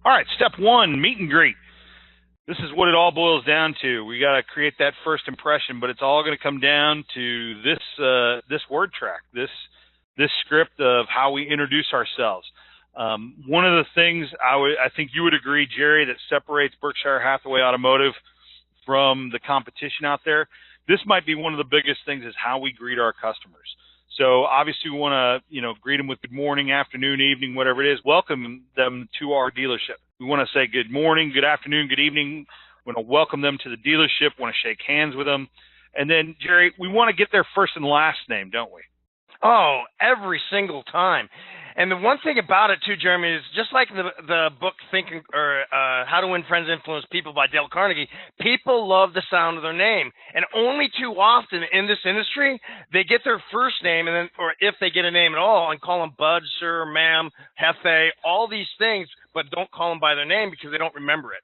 All right, step one, meet and greet. This is what it all boils down to. We got to create that first impression, but it's all going to come down to this word track, this script of how we introduce ourselves. One of the things I think you would agree, Jerry, that separates Berkshire Hathaway Automotive from the competition out there, this might be one of the biggest things is how we greet our customers. So obviously we want to, greet them with good morning, afternoon, evening, whatever it is. Welcome them to our dealership. We want to say good morning, good afternoon, good evening. We want to welcome them to the dealership, want to shake hands with them. And then, Jerry, we want to get their first and last name, don't we? Oh, every single time. And the one thing about it, too, Jeremy, is just like the book How to Win Friends, Influence People by Dale Carnegie, people love the sound of their name. And only too often in this industry, they get their first name, and then, or if they get a name at all, and call them Bud, Sir, Ma'am, Hefe, all these things, but don't call them by their name because they don't remember it.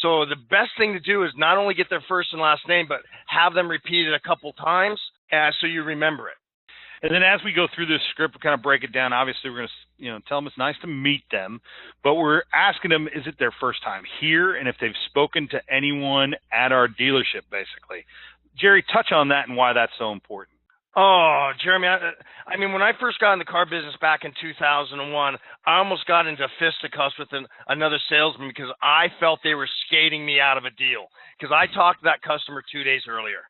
So the best thing to do is not only get their first and last name, but have them repeat it a couple times so you remember it. And then as we go through this script, we kind of break it down. Obviously, we're going to tell them it's nice to meet them, but we're asking them, is it their first time here, and if they've spoken to anyone at our dealership, basically. Jerry, touch on that and why that's so important. Oh, Jeremy, I mean, when I first got in the car business back in 2001, I almost got into fisticuffs with another salesman because I felt they were skating me out of a deal because I talked to that customer 2 days earlier.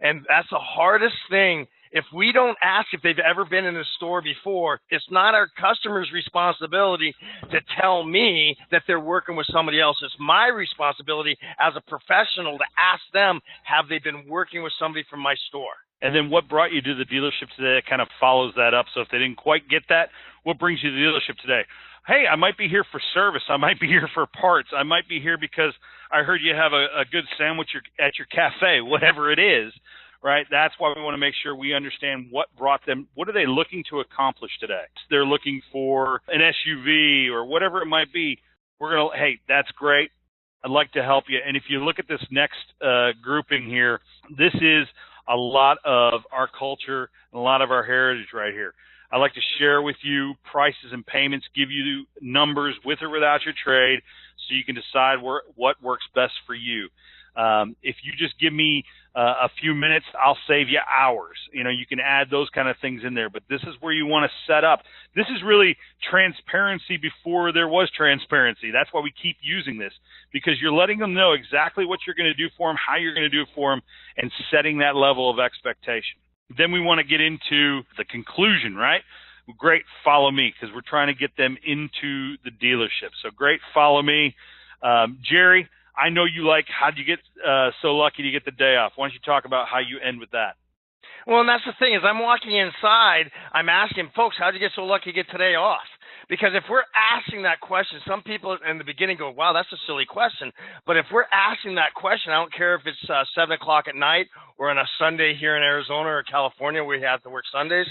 And that's the hardest thing. If we don't ask if they've ever been in a store before, it's not our customer's responsibility to tell me that they're working with somebody else. It's my responsibility as a professional to ask them, have they been working with somebody from my store? And then what brought you to the dealership today kind of follows that up. So if they didn't quite get that, what brings you to the dealership today? Hey, I might be here for service. I might be here for parts. I might be here because I heard you have a good sandwich at your cafe, whatever it is. Right? That's why we want to make sure we understand what brought them, what are they looking to accomplish today? They're looking for an SUV or whatever it might be. We're going to, hey, that's great. I'd like to help you. And if you look at this next grouping here, this is a lot of our culture and a lot of our heritage right here. I'd like to share with you prices and payments, give you numbers with or without your trade so you can decide what works best for you. If you just give me a few minutes, I'll save you hours. You can add those kind of things in there, but this is where you want to set up. This is really transparency before there was transparency. That's why we keep using this, because you're letting them know exactly what you're going to do for them, how you're going to do it for them, and setting that level of expectation. Then we want to get into the conclusion, right? Great, follow me, because we're trying to get them into the dealership. So great, follow me. Jerry, I know you how'd you get so lucky to get the day off? Why don't you talk about how you end with that? Well, and that's the thing is I'm walking inside, I'm asking folks, how'd you get so lucky to get today off? Because if we're asking that question, some people in the beginning go, wow, that's a silly question. But if we're asking that question, I don't care if it's 7 o'clock at night or on a Sunday here in Arizona or California where we have to work Sundays,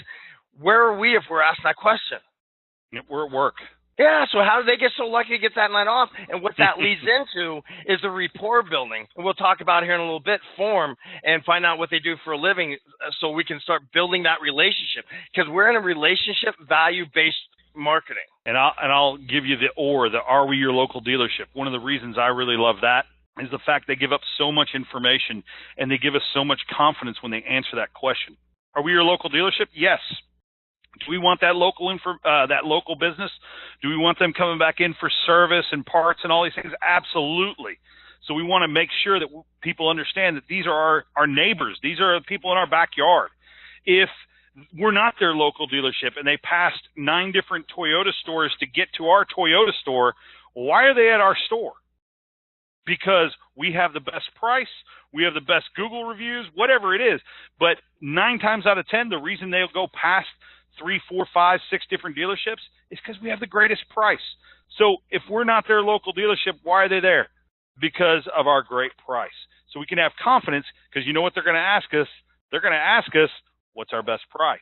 where are we if we're asking that question? We're at work. Yeah, so how did they get so lucky to get that night off? And what that leads into is the rapport building. And we'll talk about here in a little bit, form, and find out what they do for a living so we can start building that relationship. Because we're in a relationship value-based marketing. And I'll give you the are we your local dealership? One of the reasons I really love that is the fact they give up so much information and they give us so much confidence when they answer that question. Are we your local dealership? Yes. Do we want that local business? Do we want them coming back in for service and parts and all these things? Absolutely. So we want to make sure that people understand that these are our neighbors. These are the people in our backyard. If we're not their local dealership and they passed 9 different Toyota stores to get to our Toyota store, why are they at our store? Because we have the best price, we have the best Google reviews, whatever it is. But 9 times out of 10, the reason they'll go past 3, 4, 5, 6 different dealerships is because we have the greatest price. So if we're not their local dealership, why are they there? Because of our great price. So we can have confidence because you know what they're going to ask us? They're going to ask us, what's our best price?